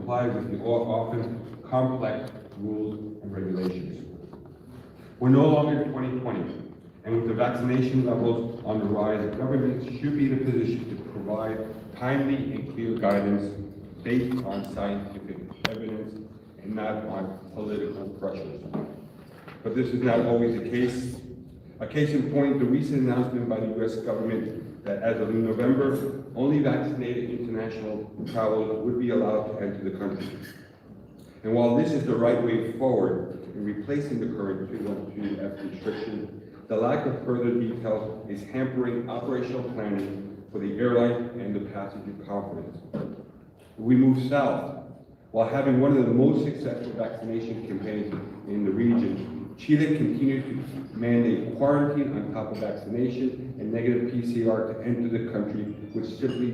comply with the often complex rules and regulations. We're no longer in 2020, and with the vaccination levels on the rise, governments should be in a position to provide timely and clear guidance based on scientific evidence and not on political pressures. But this is not always the case. A case in point, the recent announcement by the U.S. government that as of November, only vaccinated international travelers would be allowed to enter the country. And while this is the right way forward in replacing the current 212F restriction, the lack of further details is hampering operational planning for the airline and the passenger confidence. We move south. While having one of the most successful vaccination campaigns in the region, Chile continues to mandate quarantine on top of vaccination and negative PCR to enter the country, which simply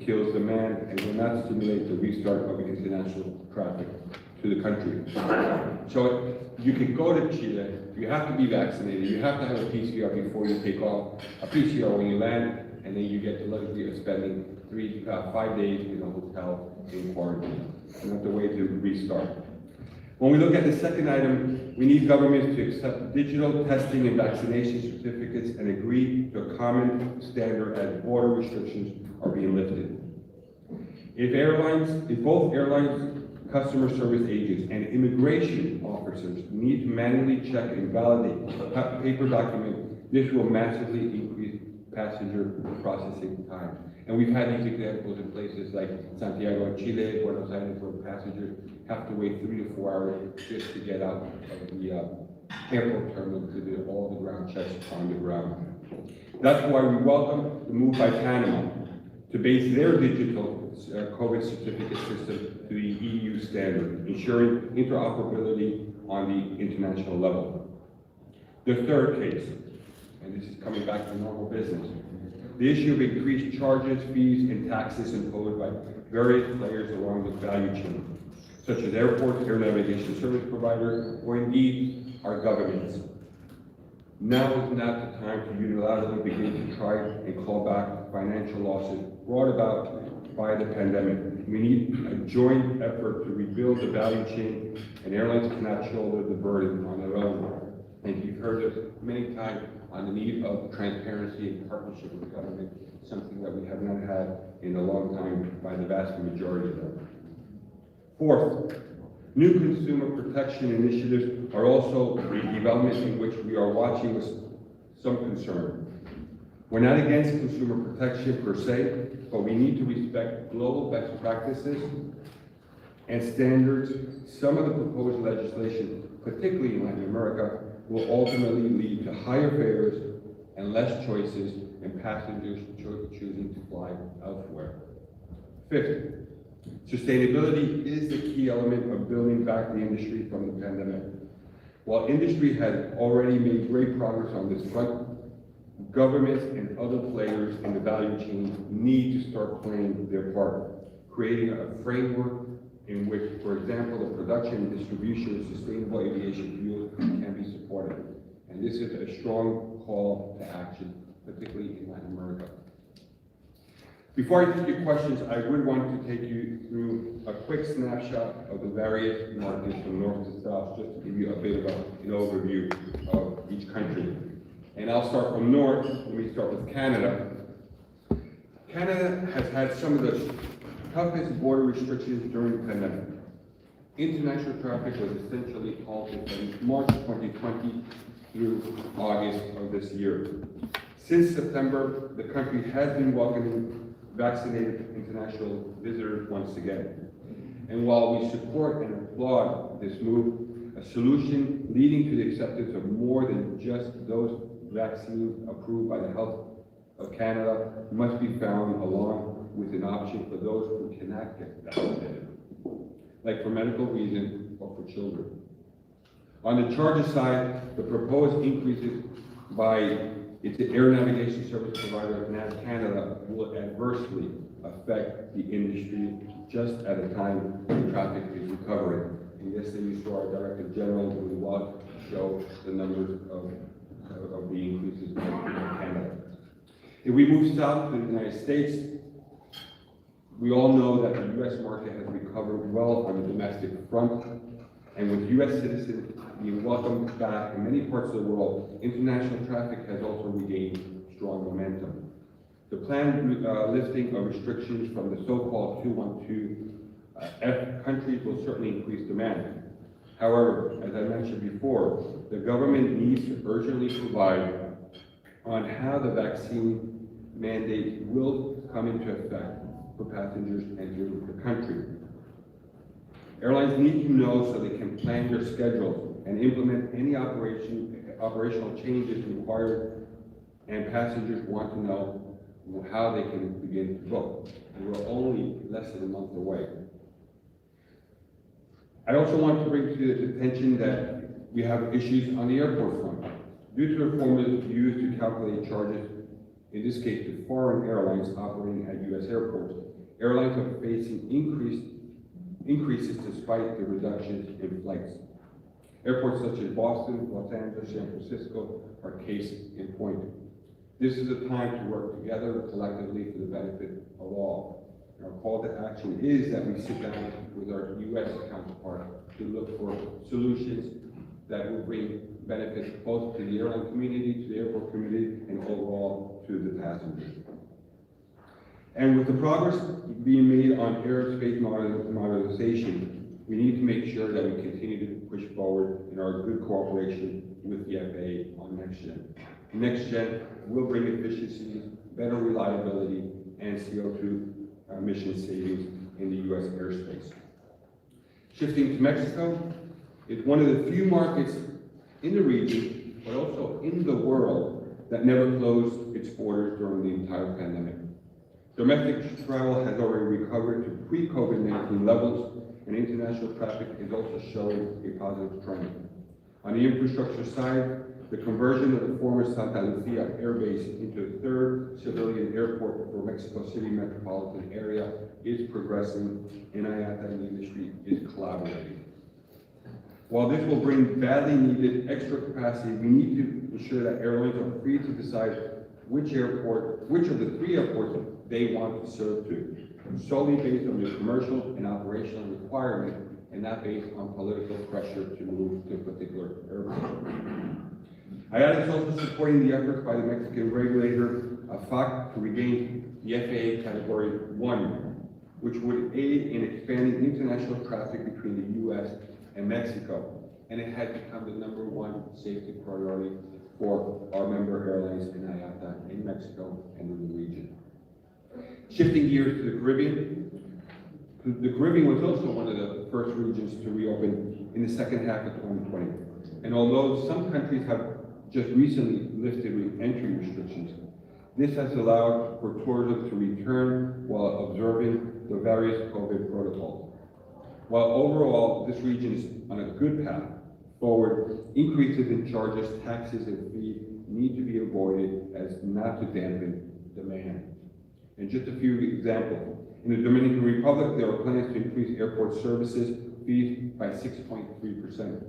kills demand and will not stimulate the restart of international traffic to the country. So you can go to Chile, you have to be vaccinated, you have to have a PCR before you take off, a PCR when you land, and then you get the luxury of spending 5 days in a hotel in quarantine. Not the way to restart. When we look at the second item, we need governments to accept digital testing and vaccination certificates and agree to a common standard as border restrictions are being lifted. If both airlines, customer service agents, and immigration officers need to manually check and validate paper documents, this will massively increase passenger processing time. And we've had these examples in places like Santiago, Chile, Buenos Aires, where passengers have to wait 3 to 4 hours just to get out of the airport terminal to do all the ground checks on the ground. That's why we welcome the move by Panama to base their digital COVID certificate system to the EU standard, ensuring interoperability on the international level. The third case, and this is coming back to normal business, the issue of increased charges, fees, and taxes imposed by various players along the value chain, such as airports, air navigation service providers, or indeed our governments. Now is not the time to unilaterally begin to try and claw back financial losses brought about by the pandemic. We need a joint effort to rebuild the value chain, and airlines cannot shoulder the burden on their own. And you've heard us many times on the need of transparency and partnership with government, something that we have not had in a long time by the vast majority of them. Fourth, new consumer protection initiatives are also a development in which we are watching with some concern. We're not against consumer protection per se, but we need to respect global best practices and standards. Some of the proposed legislation, particularly in Latin America, will ultimately lead to higher fares and less choices and passengers choosing to fly elsewhere. Fifth, sustainability is the key element of building back the industry from the pandemic. While industry has already made great progress on this front, governments and other players in the value chain need to start playing their part, creating a framework in which, for example, the production and distribution of sustainable aviation fuels can be supported. And this is a strong call to action, particularly in Latin America. Before I take your questions, I would want to take you through a quick snapshot of the various markets from north to south, just to give you a bit of an overview of each country. And I'll start from north. Let me start with Canada. Canada has had some of the toughest border restrictions during the pandemic. International traffic was essentially halted from March 2020 through August of this year. Since September, the country has been welcoming vaccinated international visitors once again. And while we support and applaud this move, a solution leading to the acceptance of more than just those vaccines approved by the Health of Canada must be found, along with an option for those who cannot get vaccinated, like for medical reasons or for children. On the charges side, the proposed increases by its air navigation service provider, NAV Canada, will adversely affect the industry just at a time when traffic is recovering. And yesterday you saw our Director General who was show the numbers of the increases in Canada. If we move south to the United States, We all know that the U.S. market has recovered well on the domestic front, and with U.S. citizens being welcomed back in many parts of the world, international traffic has also regained strong momentum. The planned lifting of restrictions from the so-called 212F countries will certainly increase demand. However, as I mentioned before, the government needs to urgently provide on how the vaccine mandate will come into effect for passengers entering the country. Airlines need to know so they can plan their schedules and implement any operational changes required, and passengers want to know how they can begin to book. And we're only less than a month away. I also want to bring to the attention that we have issues on the airport front. Due to the formulas used to calculate charges, in this case to foreign airlines operating at U.S. airports, airlines are facing increases despite the reductions in flights. Airports such as Boston, Los Angeles, San Francisco are case in point. This is a time to work together collectively for the benefit of all. Our call to action is that we sit down with our U.S. counterpart to look for solutions that will bring benefits both to the airline community, to the airport community, and overall to the passengers. And with the progress being made on aerospace modernization, we need to make sure that we continue to push forward in our good cooperation with the FAA on NextGen. NextGen will bring efficiencies, better reliability, and CO2 emission savings in the U.S. airspace. Shifting to Mexico, it's one of the few markets in the region, but also in the world, that never closed its borders during the entire pandemic. Domestic travel has already recovered to pre-COVID-19 levels, and international traffic is also showing a positive trend. On the infrastructure side, the conversion of the former Santa Lucia Air Base into a third civilian airport for Mexico City metropolitan area is progressing, and IATA and the industry is collaborating. While this will bring badly needed extra capacity, we need to ensure that airlines are free to decide which of the three airports they want to serve to, solely based on the commercial and operational requirement, and not based on political pressure to move to a particular airport. IATA is also supporting the efforts by the Mexican regulator, FAC, to regain the FAA Category 1, which would aid in expanding international traffic between the U.S. and Mexico, and it has become the #1 safety priority for our member airlines in IATA in Mexico and in the region. Shifting gears to the Caribbean, the Caribbean was also one of the first regions to reopen in the second half of 2020. And although some countries have just recently lifted entry restrictions, this has allowed for tourism to return while observing the various COVID protocols. While overall this region is on a good path forward, increases in charges, taxes, and fees need to be avoided as not to dampen demand. And just a few examples. In the Dominican Republic, there are plans to increase airport services fees by 6.3%.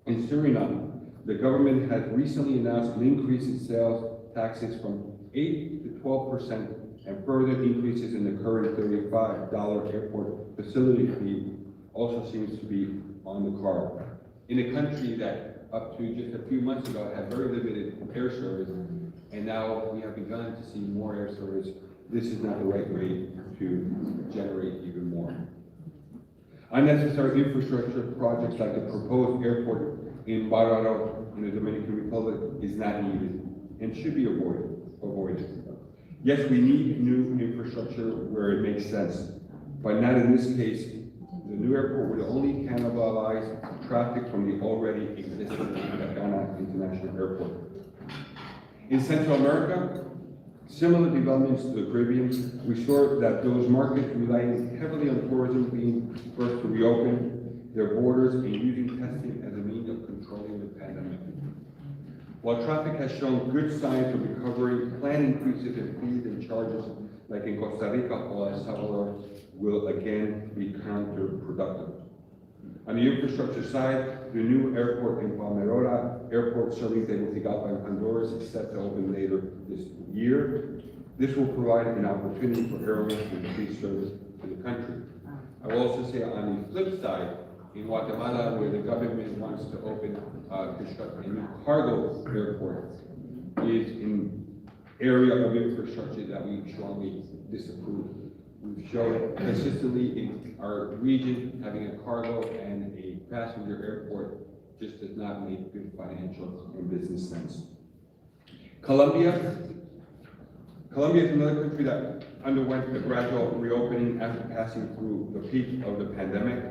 In Suriname, the government has recently announced an increase in sales taxes from 8 to 12%, and further increases in the current $35 airport facility fee also seems to be on the card. In a country that up to just a few months ago had very limited air service, and now we have begun to see more air service, this is not the right way to generate even more. Unnecessary infrastructure projects like the proposed airport in Bararo in the Dominican Republic is not needed and should be avoided. Yes, we need new infrastructure where it makes sense, but not in this case. The new airport would only cannibalize traffic from the already existing Ghana International Airport. In Central America, similar developments to the Caribbean, we saw that those markets relying heavily on tourism being first to reopen their borders and using testing as a means of controlling the pandemic. While traffic has shown good signs of recovery, planned increases in fees and charges, like in Costa Rica or El Salvador, will again be counterproductive. On the infrastructure side, the new airport in Palmerora Airport serving Tegucigalpa and Honduras is set to open later this year. This will provide an opportunity for airlines to increase service to the country. I will also say on the flip side, in Guatemala, where the government wants to open, construct a new cargo airport, is an area of infrastructure that we strongly disapprove. We've shown consistently in our region, having a cargo and a passenger airport just does not make good financial and business sense. Colombia is another country that underwent a gradual reopening after passing through the peak of the pandemic.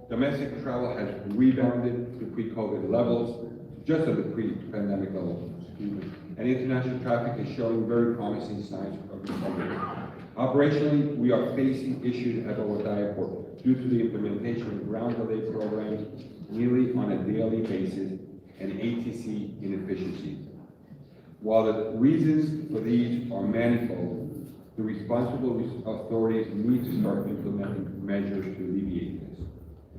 Domestic travel has rebounded to pre-COVID levels, just at the pre-pandemic levels, and international traffic is showing very promising signs of recovery. Operationally, we are facing issues at Bogotá Airport due to the implementation of ground delay programs nearly on a daily basis and ATC inefficiencies. While the reasons for these are manifold, the responsible authorities need to start implementing measures to alleviate this.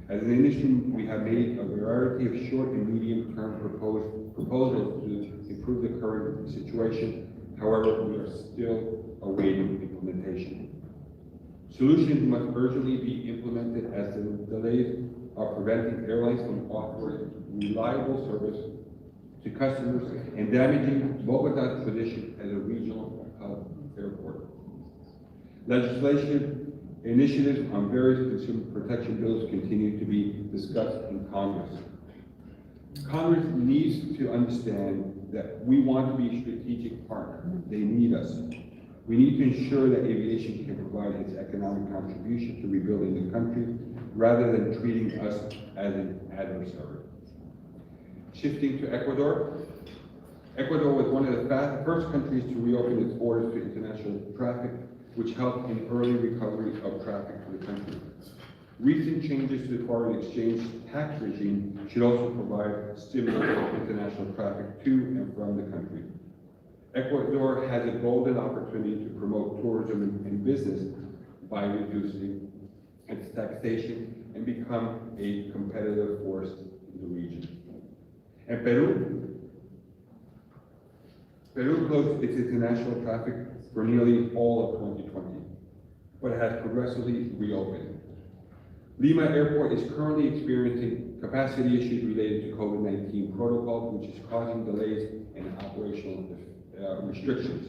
As an industry, we have made a variety of short and medium-term proposals to improve the current situation. However, we are still awaiting implementation. Solutions must urgently be implemented as the delays are preventing airlines from offering reliable service to customers and damaging Bogotá's position as a regional hub airport. Legislation initiatives on various consumer protection bills continue to be discussed in Congress. Congress needs to understand that we want to be a strategic partner. They need us. We need to ensure that aviation can provide its economic contribution to rebuilding the country rather than treating us as an adversary. Shifting to Ecuador. Ecuador was one of the first countries to reopen its borders to international traffic, which helped in early recovery of traffic to the country. Recent changes to the foreign exchange tax regime should also provide stimulus for international traffic to and from the country. Ecuador has a golden opportunity to promote tourism and business by reducing its taxation and become a competitive force in the region. And Peru closed its international traffic for nearly all of 2020, but has progressively reopened. Lima Airport is currently experiencing capacity issues related to COVID-19 protocols, which is causing delays and operational restrictions.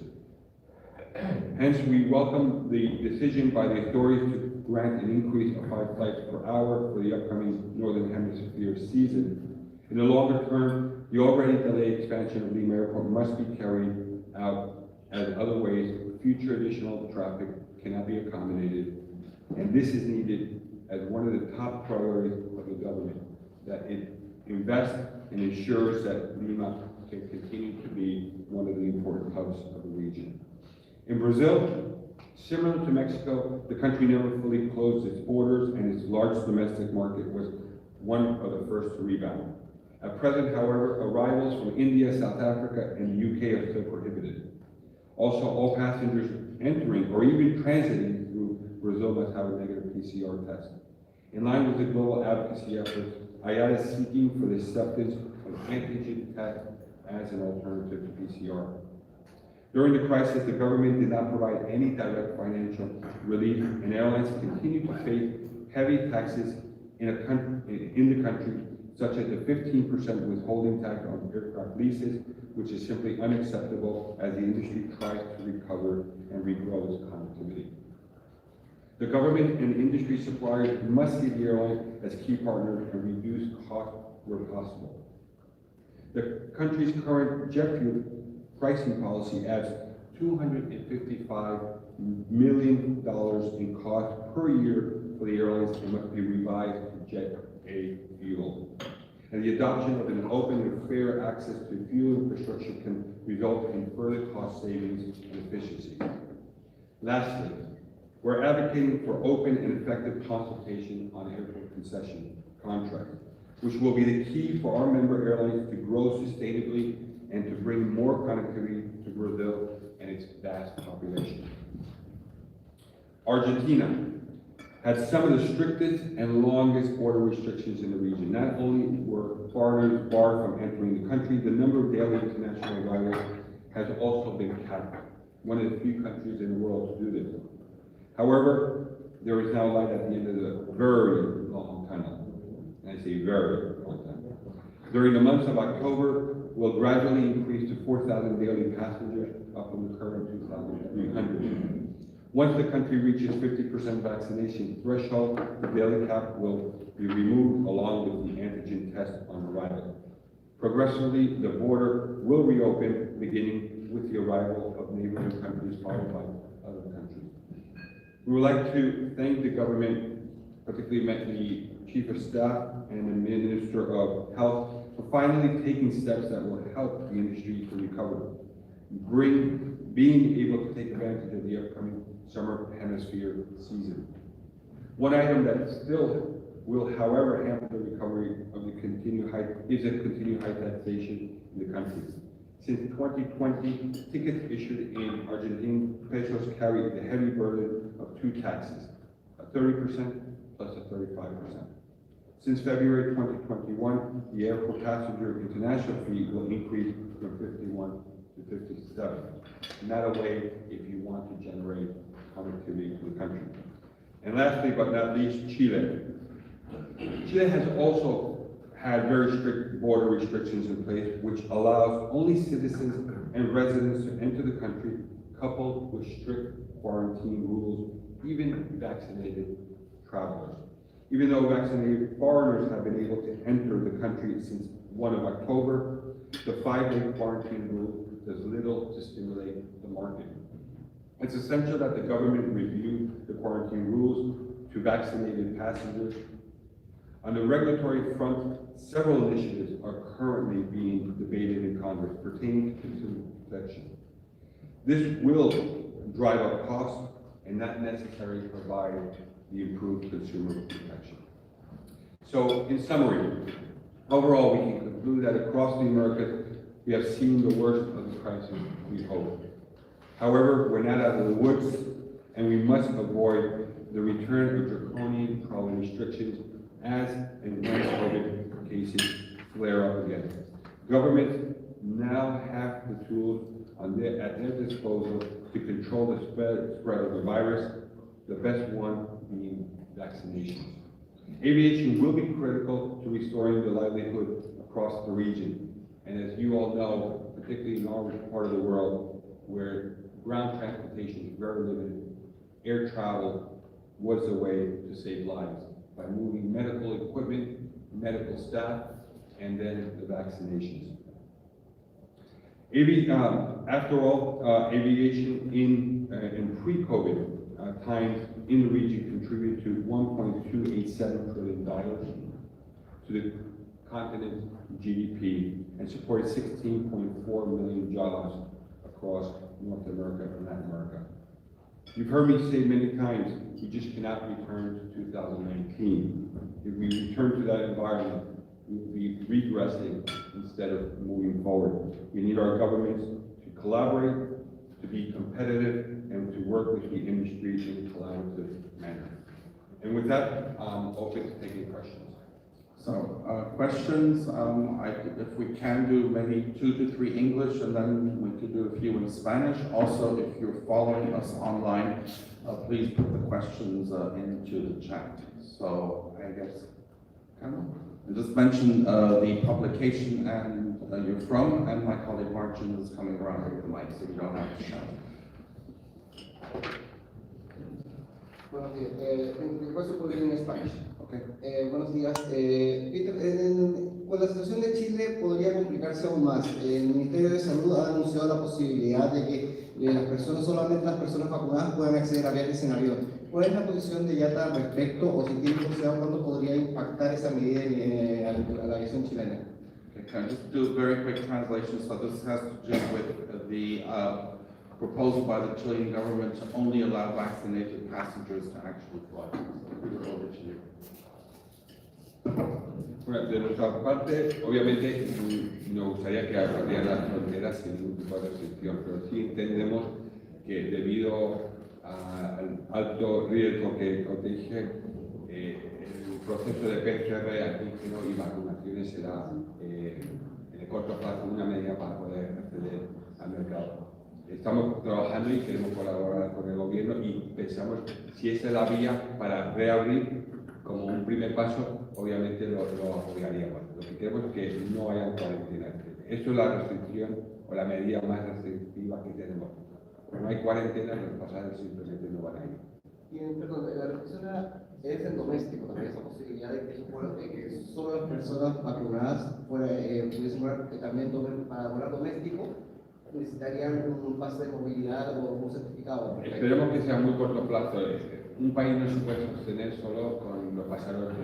Hence, we welcome the decision by the authorities to grant an increase of 5 flights per hour for the upcoming Northern Hemisphere season. In the longer term, the already delayed expansion of Lima Airport must be carried out as other ways future additional traffic cannot be accommodated, and this is needed as one of the top priorities of the government, that it invests and ensures that Lima can continue to be one of the important hubs of the region. In Brazil, similar to Mexico, the country never fully closed its borders, and its large domestic market was one of the first to rebound. At present, however, arrivals from India, South Africa, and the UK are still prohibited. Also, all passengers entering or even transiting through Brazil must have a negative PCR test. In line with the global advocacy efforts, IATA is seeking for the acceptance of antigen tests as an alternative to PCR. During the crisis, the government did not provide any direct financial relief, and airlines continue to face heavy taxes in the country, such as the 15% withholding tax on aircraft leases, which is simply unacceptable as the industry tries to recover and regrow its connectivity. The government and industry suppliers must see the airline as key partners and reduce costs where possible. The country's current jet fuel pricing policy adds $255 million in cost per year for the airlines and must be revised to Jet A fuel. And the adoption of an open and fair access to fuel infrastructure can result in further cost savings and efficiencies. Lastly, we're advocating for open and effective consultation on airport concession contracts, which will be the key for our member airlines to grow sustainably and to bring more connectivity to Brazil and its vast population. Argentina had some of the strictest and longest border restrictions in the region. Not only were foreigners barred from entering the country, the number of daily international arrivals has also been capped. one of the few countries in the world to do this. However, there is now light at the end of the very long tunnel. And I say very long tunnel. During the months of October, we'll gradually increase to 4,000 daily passengers, up from the current 2,300. Once the country reaches 50% vaccination threshold, the daily cap will be removed along with the antigen test on arrival. Progressively, the border will reopen, beginning with the arrival of neighboring countries, followed by other countries. We would like to thank the government, particularly the Chief of Staff and the Minister of Health, for finally taking steps that will help the industry to recover, being able to take advantage of the upcoming summer hemisphere season. One item that still will, however, hamper the recovery of the continued high taxation in the country. Since 2020, tickets issued in Argentine pesos carry the heavy burden of two taxes, a 30% plus a 35%. Since February 2021, the airport passenger international fee will increase from 51 to 57. And that way, if you want to generate connectivity to the country. And lastly, but not least, Chile. Chile has also had very strict border restrictions in place, which allows only citizens and residents to enter the country, coupled with strict quarantine rules, even vaccinated travelers. Even though vaccinated foreigners have been able to enter the country since 1 of October, the 5-day quarantine rule does little to stimulate the market. It's essential that the government review the quarantine rules to vaccinated passengers. On the regulatory front, several initiatives are currently being debated in Congress pertaining to consumer protection. This will drive up costs and not necessarily provide the improved consumer protection. So, in summary, overall, we can conclude that across the Americas, we have seen the worst of the crisis, we hope. However, we're not out of the woods, and we must avoid the return of draconian travel restrictions as and when COVID cases flare up again. Governments now have the tools at their disposal to control the spread of the virus, the best one being vaccinations. Aviation will be critical to restoring the livelihood across the region. And as you all know, particularly in our part of the world, where ground transportation is very limited, air travel was the way to save lives by moving medical equipment, medical staff, and then the vaccinations. After all, aviation in pre-COVID times in the region contributed to $1.287 trillion to the continent's GDP and supported 16.4 million jobs across North America and Latin America. You've heard me say many times, we just cannot return to 2019. If we return to that environment, we will be regressing instead of moving forward. We need our governments to collaborate, to be competitive, and to work with the industry in a collaborative manner. And with that, I'm open to taking questions. So, questions, if we can do maybe 2 to 3 English, and then we could do a few in Spanish. Also, if you're following us online, please put the questions into the chat. So, I guess, and just mention the publication and you're from, and my colleague Martin is coming around with the mic, so you don't have to shout. Buenos días. Mi caso puede ir en Spanish. Okay. Buenos días. Peter, con la situación de Chile podría complicarse aún más. El Ministerio de Salud ha anunciado la posibilidad de que solamente las personas vacunadas puedan acceder a viajes en avión. ¿Cuál es la posición de IATA al respecto, o si tiene considerado cuándo podría impactar esa medida a la aviación chilena? Okay, can I just do a very quick translation? So this has to do with the proposal by the Chilean government to only allow vaccinated passengers to actually fly. So over to you. Bueno, de nuestra parte, obviamente, nos gustaría que abrieran las fronteras sin ningún tipo de restricción, pero sí entendemos que debido al alto riesgo que dije, el proceso de PCR, antígeno y vacunaciones será en el corto plazo una medida para poder acceder al mercado. Estamos trabajando y queremos colaborar con el gobierno y pensamos si esa es la vía para reabrir como un primer paso, obviamente lo apoyaríamos. Lo que queremos es que no haya cuarentena. Eso es la restricción o la medida más restrictiva que tenemos. Pero no hay cuarentena, los pasajeros simplemente no van a ir. Y, perdón, la restricción es en doméstico también, esa posibilidad de que solo las personas vacunadas pudiesen volar, que también para volar doméstico necesitarían un pase de movilidad o un certificado. Esperemos que sea a muy corto plazo. Un país no se puede sostener solo con los pasajeros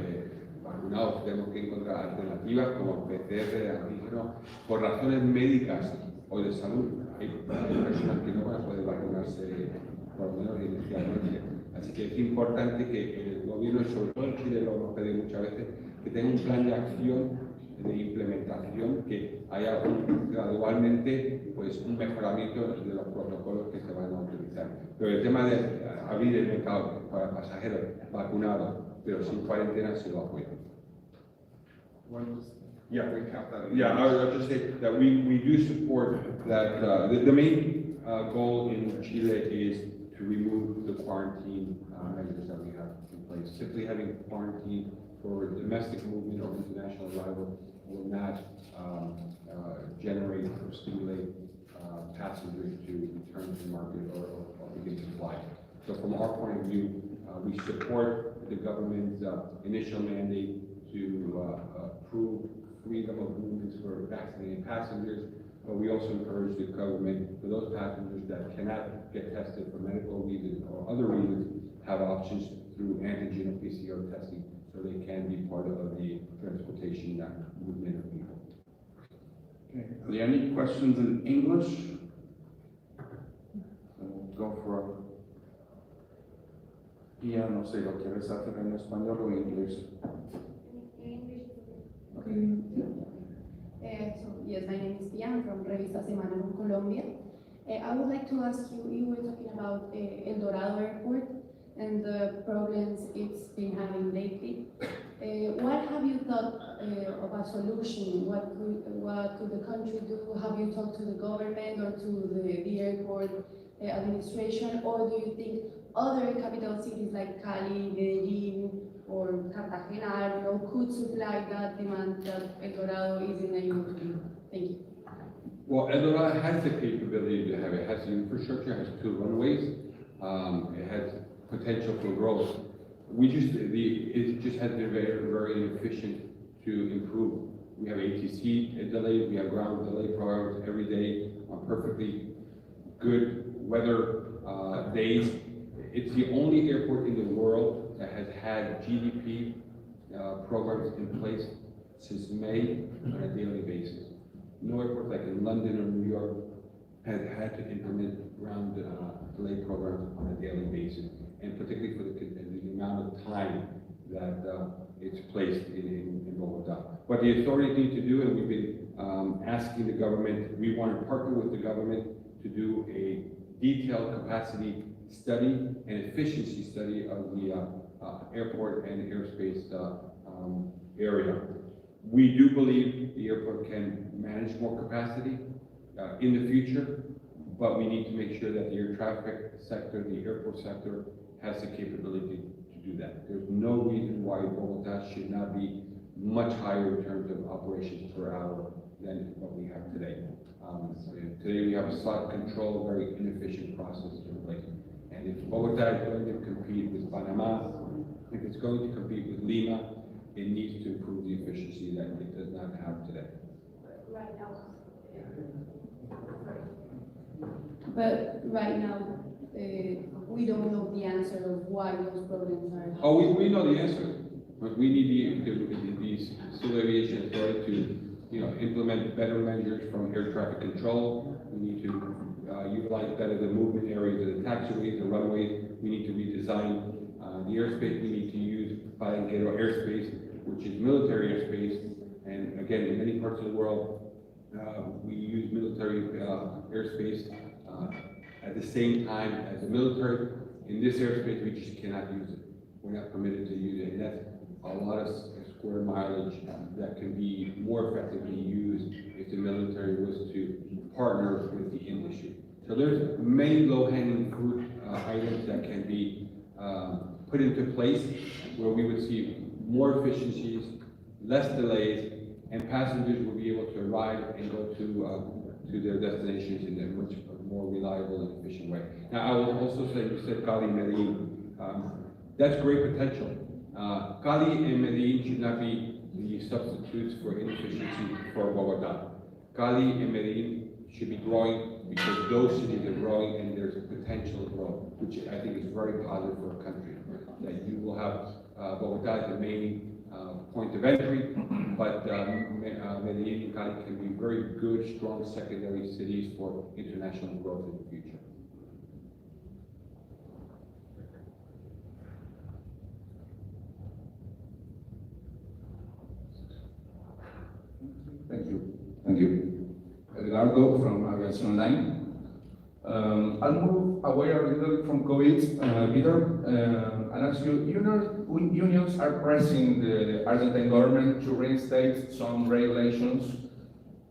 vacunados. Tenemos que encontrar alternativas como PCR, antígeno, por razones médicas o de salud. Hay personas que no van a poder vacunarse, por lo menos inicialmente. Así que es importante que el gobierno, y sobre todo en Chile lo hemos pedido muchas veces, que tenga un plan de acción, de implementación, que haya gradualmente pues, un mejoramiento de los protocolos que se van a utilizar. Pero el tema de abrir el mercado para pasajeros vacunados, pero sin cuarentena, se lo apoya. Yeah, we have that. Yeah, I'll just say that we do support that. The main goal in Chile is to remove the quarantine measures that we have in place. Simply having quarantine for domestic movement or international arrival will not generate or stimulate passengers to return to the market or begin to fly. So from our point of view, we support the government's initial mandate to approve freedom of movements for vaccinated passengers, but we also encourage the government, for those passengers that cannot get tested for medical reasons or other reasons, have options through antigen or PCR testing, so they can be part of the transportation movement of people. Okay. Are there any questions in English? We'll go for Pia, no sé, ¿lo quieres hacer en español o en inglés? Yes, my name is Pia. I'm from Revista Semana in Colombia. I would like to ask you, you were talking about El Dorado Airport and the problems it's been having lately. What have you thought of a solution? What could the country do? Have you talked to the government or to the airport administration? Or do you think other capital cities like Cali, Medellin, or Cartagena, I don't know, could supply that demand that El Dorado isn't able to do? Thank you. Well, El Dorado has the capability to have it. It has the infrastructure, it has 2 runways, it has potential for growth. It just has been very, very inefficient to improve. We have ATC delays, we have ground delay programs every day on perfectly good weather days. It's the only airport in the world that has had GDP programs in place since May on a daily basis. No airport like in London or New York has had to implement ground delay programs on a daily basis, and particularly for the amount of time that it's placed in Bogota. What the authorities need to do, and we've been asking the government, we want to partner with the government to do a detailed capacity study and efficiency study of the airport and airspace area. We do believe the airport can manage more capacity in the future, but we need to make sure that the air traffic sector, the airport sector, has the capability to do that. There's no reason why Bogota should not be much higher in terms of operations per hour than what we have today. Today we have a slot control, very inefficient process in place. And if Bogota is going to compete with Panama, if it's going to compete with Lima, it needs to improve the efficiency that it does not have today. Right now. But right now, we don't know the answer of why those problems are happening. Oh, we know the answer, but we need the Civil Aviation Authority to, implement better measures from air traffic control. We need to utilize better the movement areas of the taxiways, the runways. We need to redesign the airspace. We need to use Palenquero airspace, which is military airspace. And again, in many parts of the world, we use military airspace at the same time as the military. In this airspace, we just cannot use it. We're not permitted to use it. And that's a lot of square mileage that can be more effectively used if the military was to partner with the industry. So there's many low-hanging fruit items that can be put into place where we would see more efficiencies, less delays, and passengers will be able to arrive and go to their destinations in a much more reliable and efficient way. Now, I will also say, you said Cali, Medellin. That's great potential. Cali and Medellin should not be the substitutes for inefficiency for Bogota. Cali and Medellin should be growing because those cities are growing and there's potential growth, which I think is very positive for a country. That you will have Bogota as the main point of entry, but Medellin and Cali can be very good, strong secondary cities for international growth in the future. Thank you. Thank you. Eduardo from Aviacionline. I'll move away a little from COVID, Peter, and ask you, unions are pressing the Argentine government to reinstate some regulations,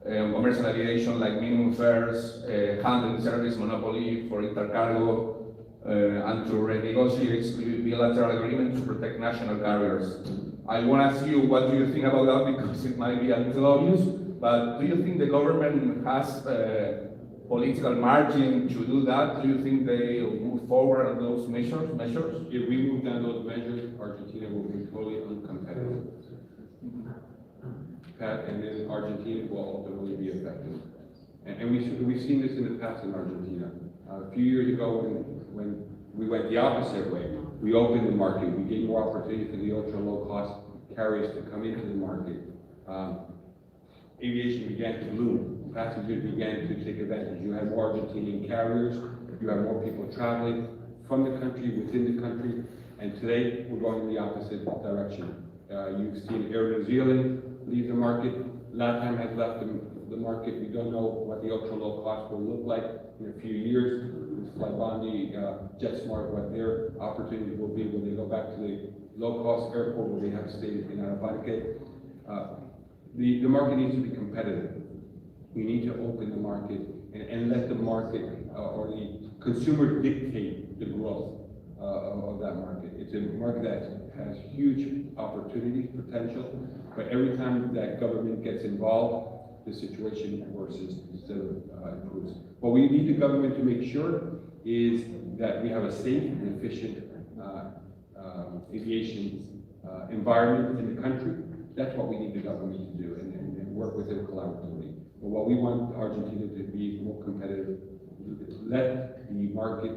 commercial aviation like minimum fares, handling service monopoly for intercargo, and to renegotiate bilateral agreements to protect national carriers. I want to ask you, what do you think about that? Because it might be a little obvious, but do you think the government has political margin to do that? Do you think they will move forward on those measures? If we move down those measures, Argentina will be totally uncompetitive. And then Argentina will ultimately be affected. And we've seen this in the past in Argentina. A few years ago when we went the opposite way, we opened the market, we gave more opportunity for the ultra low cost carriers to come into the market. Aviation began to bloom. Passengers began to take advantage. You had more Argentinian carriers, you had more people traveling from the country, within the country, and today we're going in the opposite direction. You've seen Air New Zealand leave the market, LATAM has left the market. We don't know what the ultra low cost will look like in a few years. Flybondi, JetSmart, what their opportunities will be when they go back to the low cost airport where they have stayed in Araparque. The market needs to be competitive. We need to open the market and let the market or the consumer dictate the growth of that market. It's a market that has huge opportunities, potential, but every time that government gets involved, the situation worsens instead of improves. What we need the government to make sure is that we have a safe and efficient aviation environment in the country. That's what we need the government to do and work with it collaboratively. But what we want Argentina to be more competitive, let the market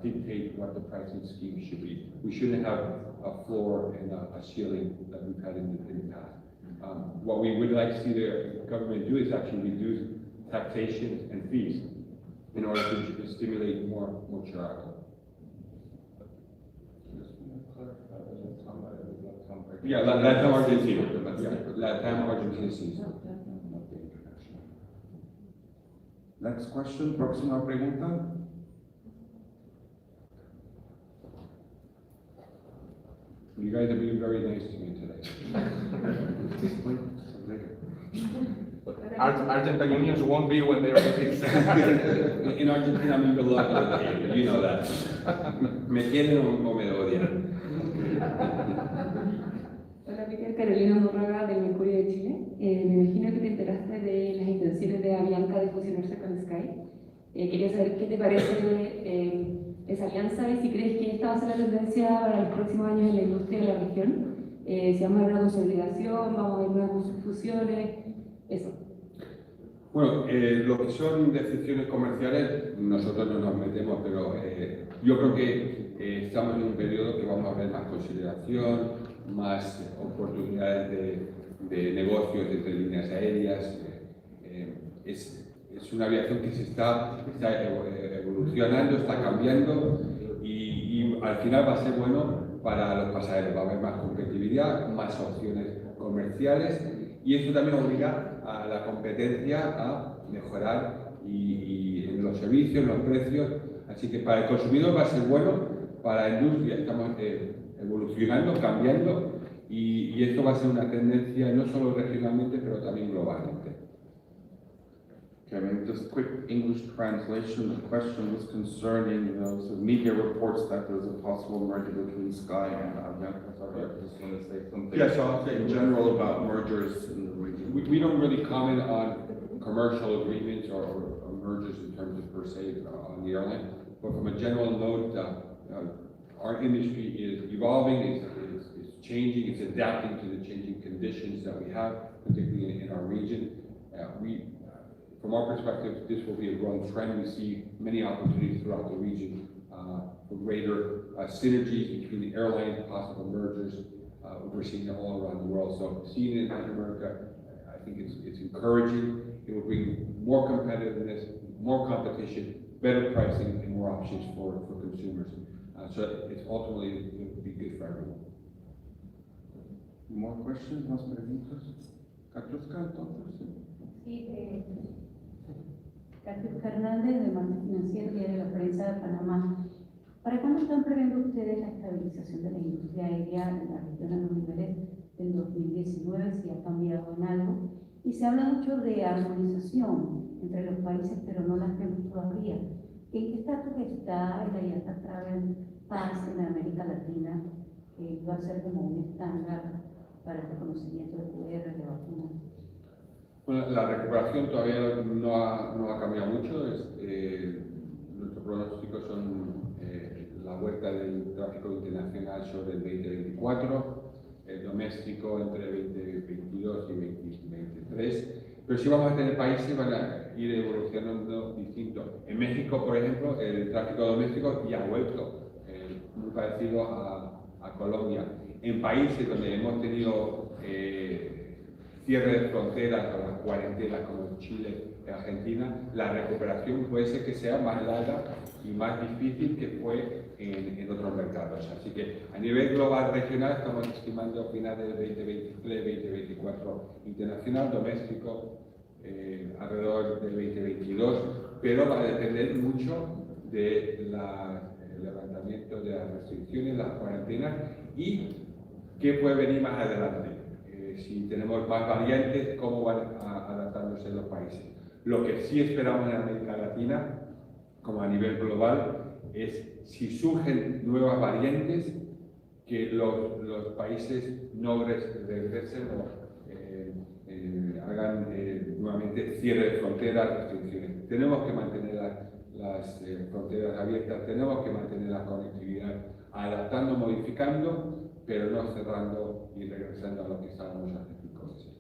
dictate what the pricing scheme should be. We shouldn't have a floor and a ceiling that we've had in the past. What we would like to see the government do is actually reduce taxation and fees in order to stimulate more travel. Yeah, LATAM Argentina. LATAM Argentina season. Next question, próxima pregunta. You guys have been very nice to me today. Argentine unions won't be when they're released. In Argentina, I'm even lucky, you know that. Me quieren o me odian. Hola Peter, Carolina Morraga del Mercurio de Chile. Me imagino que te enteraste de las intenciones de Avianca de fusionarse con Sky. Quería saber qué te parece esa alianza y si crees que esta va a ser la tendencia para los próximos años en la industria de la región. Si vamos a ver una consolidación, vamos a ver nuevas fusiones, eso. Bueno, lo que son decisiones comerciales, nosotros no nos metemos, pero yo creo que estamos en un periodo que vamos a ver más consideración, más oportunidades de negocios entre líneas aéreas. Es una aviación que se está evolucionando, está cambiando y al final va a ser bueno para los pasajeros. Va a haber más competitividad, más opciones comerciales y eso también obliga a la competencia a mejorar y en los servicios, en los precios. Así que para el consumidor va a ser bueno, para la industria estamos evolucionando, cambiando y esto va a ser una tendencia no solo regionalmente pero también globalmente. Okay, maybe just quick English translation. The question was concerning those media reports that there's a possible merger between Sky and Avianca. Sorry, I just want to say something. Yes, I'll say In general about mergers in the region. We don't really comment on commercial agreements or mergers in terms of per se on the airline, but from a general note, our industry is evolving, is changing, it's adapting to the changing conditions that we have, particularly in our region. From our perspective, this will be a growing trend. We see many opportunities throughout the region for greater synergies between the airlines, possible mergers. We're seeing it all around the world. So seeing it in Latin America, I think it's encouraging. It will bring more competitiveness, more competition, better pricing, and more options for consumers. So it's ultimately going to be good for everyone. More questions, más preguntas? Katrusca, entonces. Sí, Catherine Fernández, de Marco Financiero, Diario de la Prensa de Panamá. ¿Para cuándo están previendo ustedes la estabilización de la industria aérea en la región a los niveles del 2019, si ha cambiado en algo? Y se habla mucho de armonización entre los países, pero no las vemos todavía. ¿En qué estatus está el IATA Travel Pass en América Latina, que iba a ser como un estándar para el reconocimiento de QR de vacunas? Bueno, la recuperación todavía no ha cambiado mucho. Nuestros pronósticos son la vuelta del tráfico internacional sobre el 2024, el doméstico entre 2022 y 2023. Pero sí vamos a tener países que van a ir evolucionando distinto. En México, por ejemplo, el tráfico doméstico ya ha vuelto, muy parecido a Colombia. En países donde hemos tenido cierre de fronteras o las cuarentenas como Chile y Argentina, la recuperación puede ser que sea más larga y más difícil que fue en otros mercados. Así que a nivel global regional estamos estimando finales del 2023-2024 internacional, doméstico alrededor del 2022, pero va a depender mucho del levantamiento de las restricciones, las cuarentenas y qué puede venir más adelante. Si tenemos más variantes, cómo van adaptándose los países. Lo que sí esperamos en América Latina, como a nivel global, es si surgen nuevas variantes, que los países no regresen o hagan nuevamente cierre de fronteras, restricciones. Tenemos que mantener las fronteras abiertas, tenemos que mantener la conectividad, adaptando, modificando, pero no cerrando y regresando a lo que estábamos hace 5 meses.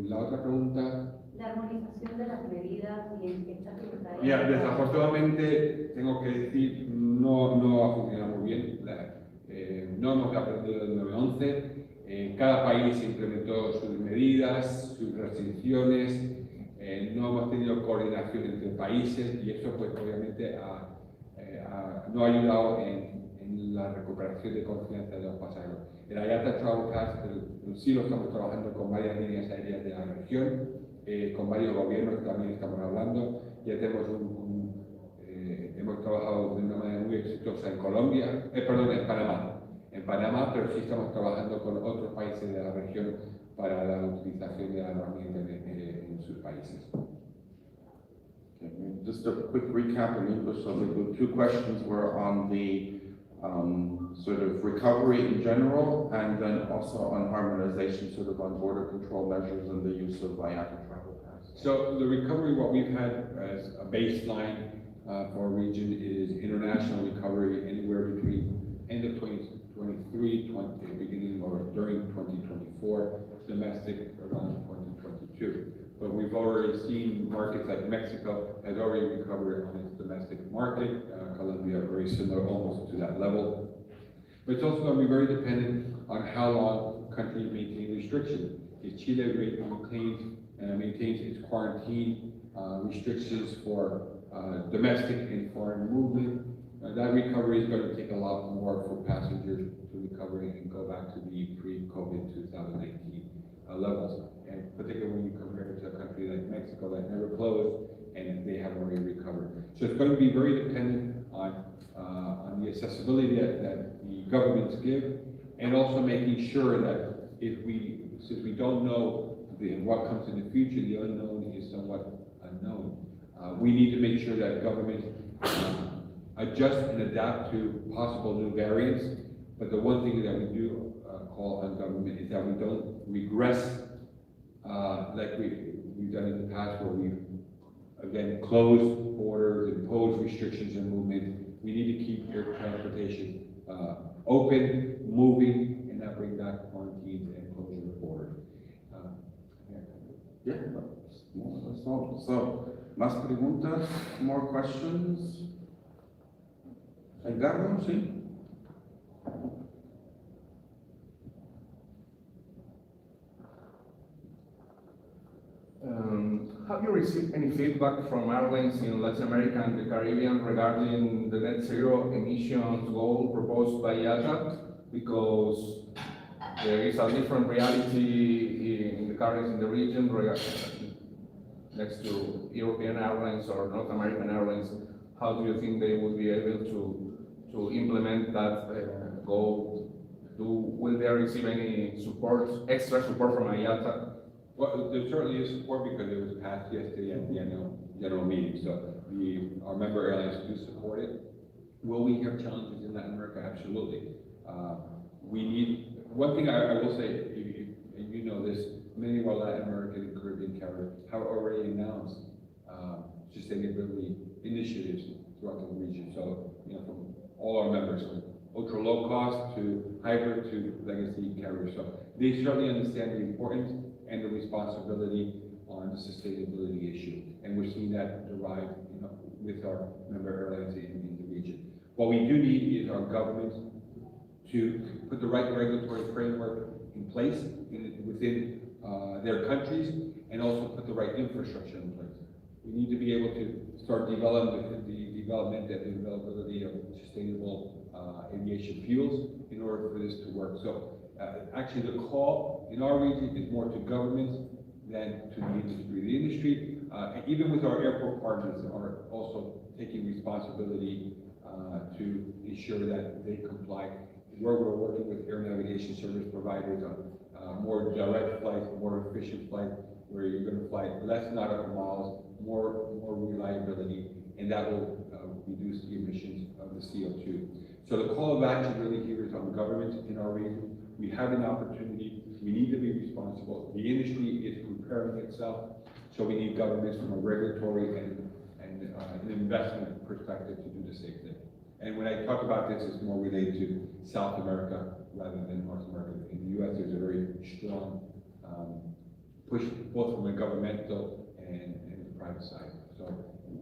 La otra pregunta. La armonización de las medidas y en qué estatus está. Mira, desafortunadamente tengo que decir, no ha funcionado muy bien. No hemos aprendido del 9/11. Cada país implementó sus medidas, sus restricciones. No hemos tenido coordinación entre países y eso pues obviamente no ha ayudado en la recuperación de confianza de los pasajeros. El IATA Travel Pass sí lo estamos trabajando con varias líneas aéreas de la región, con varios gobiernos también estamos hablando. Ya tenemos hemos trabajado de una manera muy exitosa en Colombia, en Panamá, pero sí estamos trabajando con otros países de la región para la utilización de la herramienta en sus países. Okay, just a quick recap in English. So the 2 questions were on the sort of recovery in general, and then also on harmonization, sort of on border control measures and the use of IATA Travel Pass. So the recovery, what we've had as a baseline for our region is international recovery anywhere between end of 2023, beginning or during 2024, domestic around 2022. But we've already seen markets like Mexico has already recovered on its domestic market, Colombia very similar, almost to that level. But it's also going to be very dependent on how long countries maintain restrictions. If Chile maintains its quarantine restrictions for domestic and foreign movement, that recovery is going to take a lot more for passengers to recover and go back to the pre-COVID 2019 levels. And particularly when you compare it to a country like Mexico that never closed and they have already recovered. So it's going to be very dependent on the accessibility that the governments give, and also making sure that since we don't know what comes in the future, the unknown is somewhat unknown. We need to make sure that government adjust and adapt to possible new variants. But the one thing that we do call on government is that we don't regress like we've done in the past, where we've again closed borders, imposed restrictions on movement. We need to keep air transportation open, moving, and not bring back quarantines and closure of borders. Yeah, that's all. So, más preguntas, more questions? Edgardo, sí? Have you received any feedback from airlines in Latin America and the Caribbean regarding the net zero emissions goal proposed by IATA? Because there is a different reality in the carriers in the region next to European airlines or North American airlines. How do you think they will be able to implement that goal? Will they receive any support, extra support from IATA? Well, there certainly is support because it was passed yesterday at the annual meeting, so our member airlines do support it. Will we have challenges in Latin America? Absolutely. One thing I will say, and you know this, many of our Latin American and Caribbean carriers have already announced sustainability initiatives throughout the region. So, from all our members, from ultra low cost to hybrid to legacy carriers. So they certainly understand the importance and the responsibility on the sustainability issue. And we're seeing that derive with our member airlines in the region. What we do need is our government to put the right regulatory framework in place within their countries, and also put the right infrastructure in place. We need to be able to start developing the development and the availability of sustainable aviation fuels in order for this to work. So actually the call in our region is more to governments than to the industry. The industry, even with our airport partners, are also taking responsibility to ensure that they comply. Where we're working with air navigation service providers on more direct flights, more efficient flights, where you're going to fly less nautical miles, more reliability, and that will reduce the emissions of the CO2. So the call of action really here is on governments in our region. We have an opportunity. We need to be responsible. The industry is preparing itself, so we need governments from a regulatory and an investment perspective to do the same thing. And when I talk about this, it's more related to South America rather than North America. In the U.S., there's a very strong push, both from the governmental and the private side. So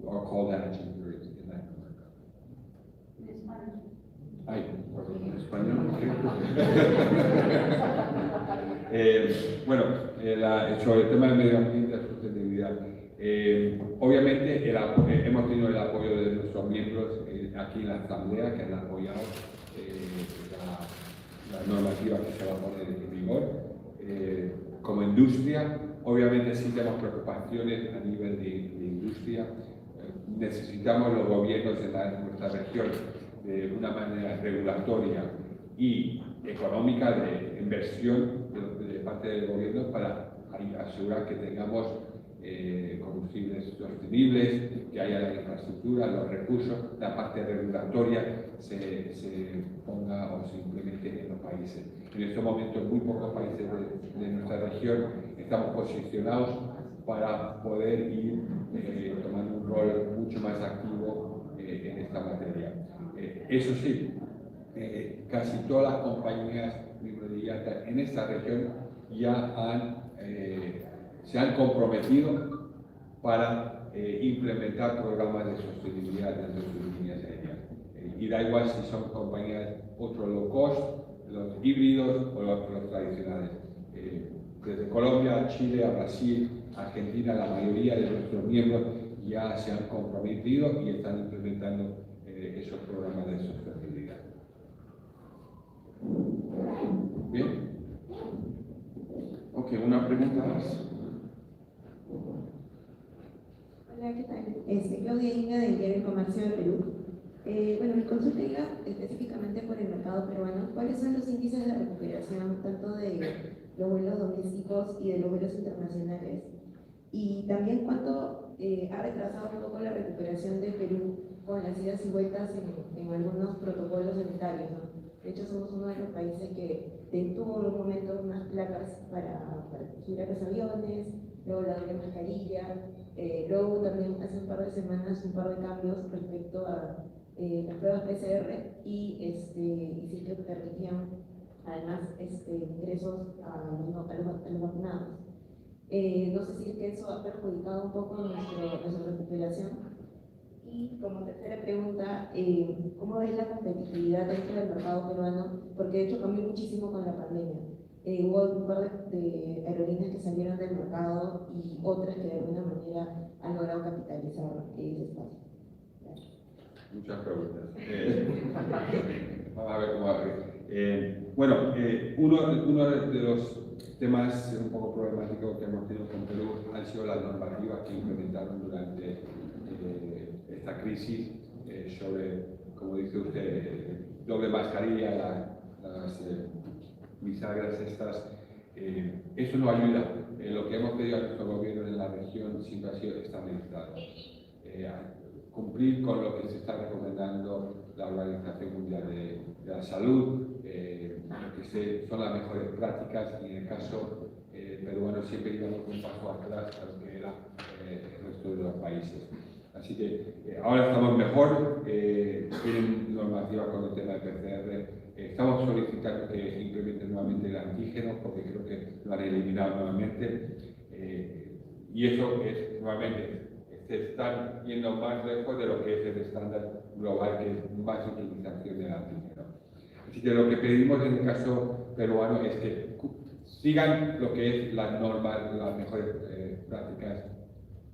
our call to action here is in Latin America. Ay, en español. Bueno, sobre el tema del medio ambiente y la sostenibilidad, obviamente hemos tenido el apoyo de nuestros miembros aquí en la Asamblea, que han apoyado la normativa que se va a poner en vigor. Como industria, obviamente sí tenemos preocupaciones a nivel de industria. Necesitamos los gobiernos de nuestra región de una manera regulatoria y económica de inversión de parte del gobierno para asegurar que tengamos combustibles sostenibles, que haya la infraestructura, los recursos, la parte regulatoria se ponga o se implemente en los países. En estos momentos, muy pocos países de nuestra región estamos posicionados para poder ir tomando un rol mucho más activo en esta materia. Eso sí, casi todas las compañías de IATA en esta región ya se han comprometido para implementar programas de sostenibilidad dentro de sus líneas aéreas. Y da igual si son compañías ultra low cost, los híbridos o los tradicionales. Desde Colombia a Chile, a Brasil, Argentina, la mayoría de nuestros miembros ya se han comprometido y están implementando esos programas de sostenibilidad. Bien. Ok, una pregunta más. Hola, ¿qué tal? Claudia Inga del Diario El Comercio de Perú. Bueno, mi consulta iba específicamente por el mercado peruano. ¿Cuáles son los índices de recuperación tanto de los vuelos domésticos y de los vuelos internacionales. Y también cuánto ha retrasado un poco la recuperación de Perú con las idas y vueltas en algunos protocolos sanitarios, ¿no? De hecho, somos uno de los países que tuvo en un momento unas placas para subir a los aviones, luego la doble mascarilla, luego también hace un par de semanas un par de cambios respecto a las pruebas PCR y sí que permitían además ingresos a los vacunados. No sé si es que eso ha perjudicado un poco nuestra recuperación. Y como tercera pregunta, ¿cómo ves la competitividad dentro del mercado peruano? Porque de hecho cambió muchísimo con la pandemia. Hubo un par de aerolíneas que salieron del mercado y otras que de alguna manera han logrado capitalizar ese espacio. Gracias. Muchas preguntas. Vamos a ver cómo bueno, uno de los temas un poco problemáticos que hemos tenido con Perú han sido las normativas que implementaron durante esta crisis sobre, como dice usted, doble mascarilla, las bisagras estas. Eso no ayuda. Lo que hemos pedido a nuestro gobierno en la región siempre ha sido estabilizado. Cumplir con lo que se está recomendando la Organización Mundial de la Salud, que son las mejores prácticas, y en el caso peruano siempre íbamos un paso atrás a lo que era el resto de los países. Así que ahora estamos mejor, tienen normativa con el tema de PCR, estamos solicitando que implementen nuevamente el antígeno porque creo que lo han eliminado nuevamente, y eso es nuevamente, se están yendo más lejos de lo que es el estándar global, que es más utilización del antígeno. Así que lo que pedimos en el caso peruano es que sigan lo que es las normas, las mejores prácticas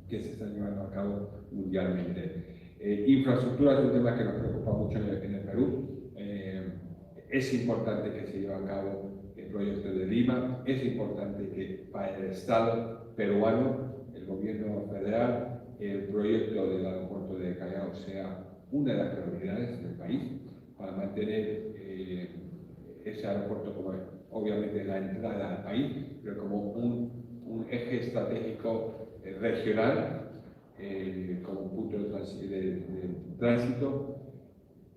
que se están llevando a cabo mundialmente. Infraestructura es un tema que nos preocupa mucho en el Perú. Es importante que se lleve a cabo el proyecto de Lima, es importante que para el Estado peruano, el gobierno federal, el proyecto del aeropuerto de Callao sea una de las prioridades del país para mantener ese aeropuerto como obviamente la entrada al país, pero como un eje estratégico regional, como un punto de tránsito,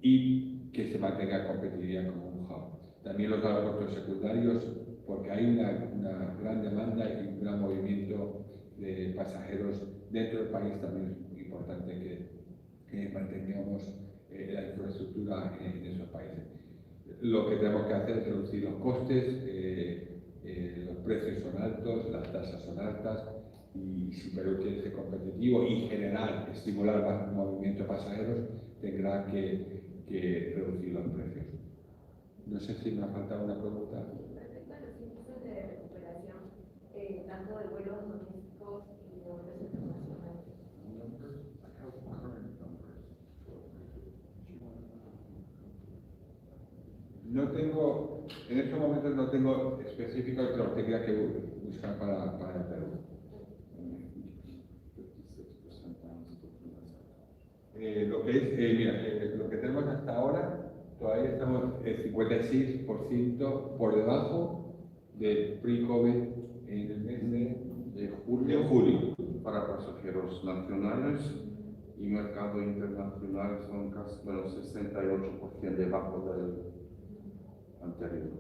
y que se mantenga competitividad como un hub. También los aeropuertos secundarios, porque hay una gran demanda y un gran movimiento de pasajeros dentro del país. También es muy importante que mantengamos la infraestructura en esos países. Lo que tenemos que hacer es reducir los costes, los precios son altos, las tasas son altas, y si Perú quiere ser competitivo y generar, estimular más movimiento de pasajeros, tendrá que reducir los precios. No sé si me ha faltado una pregunta. Respecto a los índices de recuperación, tanto de vuelos domésticos y de vuelos internacionales. No tengo, en estos momentos no tengo específicos, pero tendría que buscar para el Perú. Lo que es, mira, lo que tenemos hasta ahora, todavía estamos el 56% por debajo del pre-COVID en el mes de julio. Para pasajeros nacionales y mercado internacional son casi 68% debajo del anterior.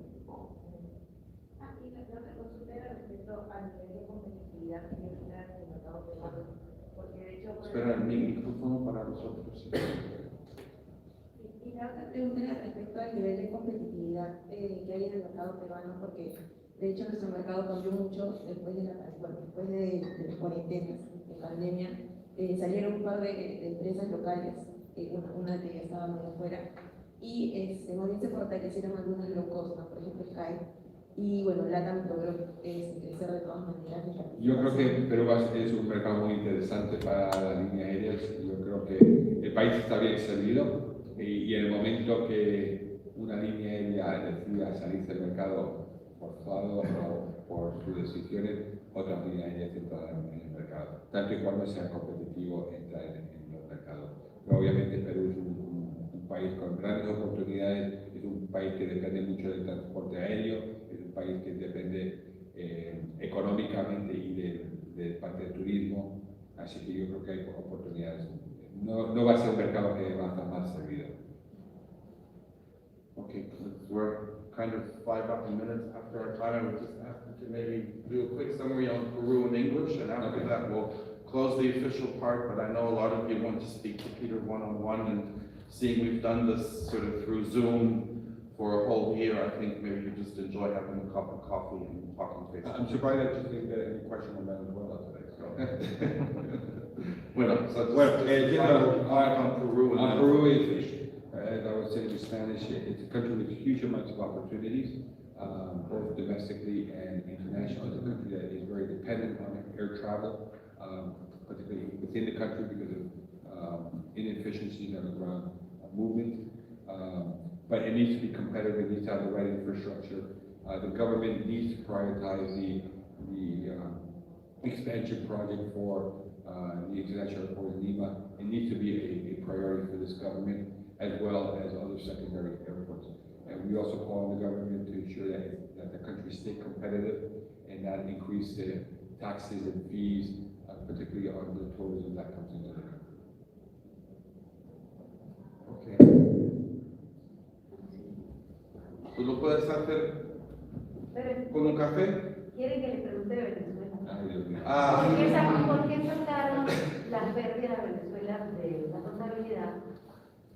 Y la otra consulta era respecto al nivel de competitividad que tiene el mercado peruano, porque de hecho... Espera el micrófono para nosotros. Y la otra pregunta era respecto al nivel de competitividad que hay en el mercado peruano, porque de hecho nuestro mercado cambió mucho después de las cuarentenas, de pandemia. Salieron un par de empresas locales, una que ya estaba muy afuera, y más bien se fortalecieron algunas low cost, ¿no? Por ejemplo Sky, y bueno, LATAM logró crecer de todas maneras. Yo creo que Perú es un mercado muy interesante para las líneas aéreas. Yo creo que el país está bien servido, y en el momento que una línea aérea decida salirse del mercado forzado o por sus decisiones, otras líneas aéreas entrarán en el mercado, tanto y cuando sea competitivo entrar en los mercados. Pero obviamente Perú es un país con grandes oportunidades, es un país que depende mucho del transporte aéreo, es un país que depende parte del turismo, así que yo creo que hay oportunidades. No va a ser un mercado que va a estar mal servido. Okay, we're kind of 5 minutes after our time. I would just ask you to maybe do a quick summary on Peru in English, and after Okay. that we'll close the official part, but I know a lot of you want to speak to Peter one-on-one, and seeing we've done this sort of through Zoom for a whole year, I think maybe you just enjoy having a cup of coffee and talking face to I'm face. surprised that you didn't get any question on Venezuela today. So. Bueno, so Well, just on Peru and then- Peru is, as I was saying in Spanish, it's a country with huge amounts of opportunities, both domestically and internationally. It's a country that is very dependent on air travel, particularly within the country because of inefficiencies on the ground movement. But it needs to be competitive, it needs to have the right infrastructure. The government needs to prioritize the expansion project for the international airport in Lima. It needs to be a priority for this government, as well as other secondary airports. And we also call on the government to ensure that the country stay competitive and not increase the taxes and fees, particularly on the tourism that comes into the country. Okay. ¿Tú lo puedes hacer Pero, con un café? ¿quieren que le pregunte de Venezuela? Ay, Dios mío. ¿Por qué sacaron las pérdidas de Venezuela de la contabilidad?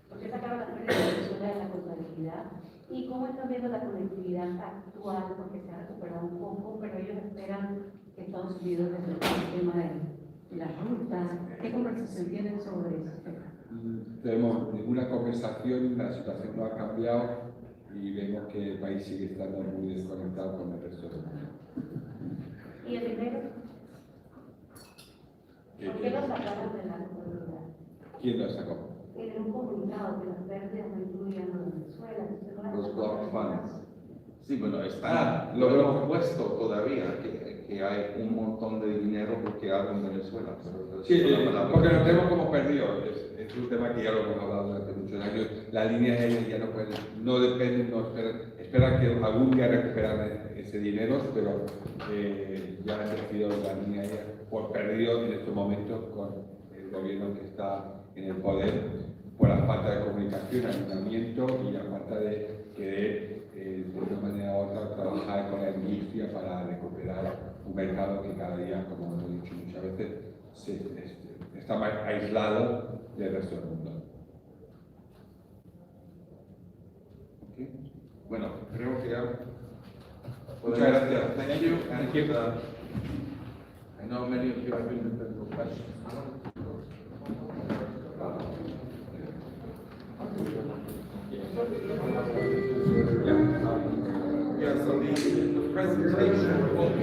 ¿Por qué sacaron las pérdidas de Venezuela de la contabilidad? ¿Y cómo están viendo la conectividad actual? Porque se ha recuperado un poco, pero ellos esperan que Estados Unidos resuelva el tema de las rutas. ¿Qué conversación tienen sobre eso? Tenemos ninguna conversación, la situación no ha cambiado y vemos que el país sigue estando muy desconectado con el resto del mundo. ¿Y el dinero? ¿Por qué lo sacaron de la contabilidad? ¿Quién lo sacó? En un comunicado que las pérdidas no incluían a Venezuela. que no las Los block sacaron. funds. Sí, bueno, está, lo hemos puesto todavía, que hay un montón de dinero bloqueado en Venezuela. Pero Sí, es una palabra. porque nos tenemos como perdidos. Es un tema que ya lo hemos hablado durante muchos años. Las líneas aéreas ya no pueden, no dependen, no esperan que algún día recuperen ese dinero, pero ya han decidido la línea aérea por perdido en estos momentos con el gobierno que está en el poder, por la falta de comunicación, alineamiento y la falta de querer de una manera u otra trabajar con la industria para recuperar un mercado que cada día, como hemos dicho muchas veces, está más aislado del resto del mundo. Okay. Bueno, creo que ya. Muchas gracias. Thank you. Thank you. I know many of you have been with questions. Yeah, so the presentation will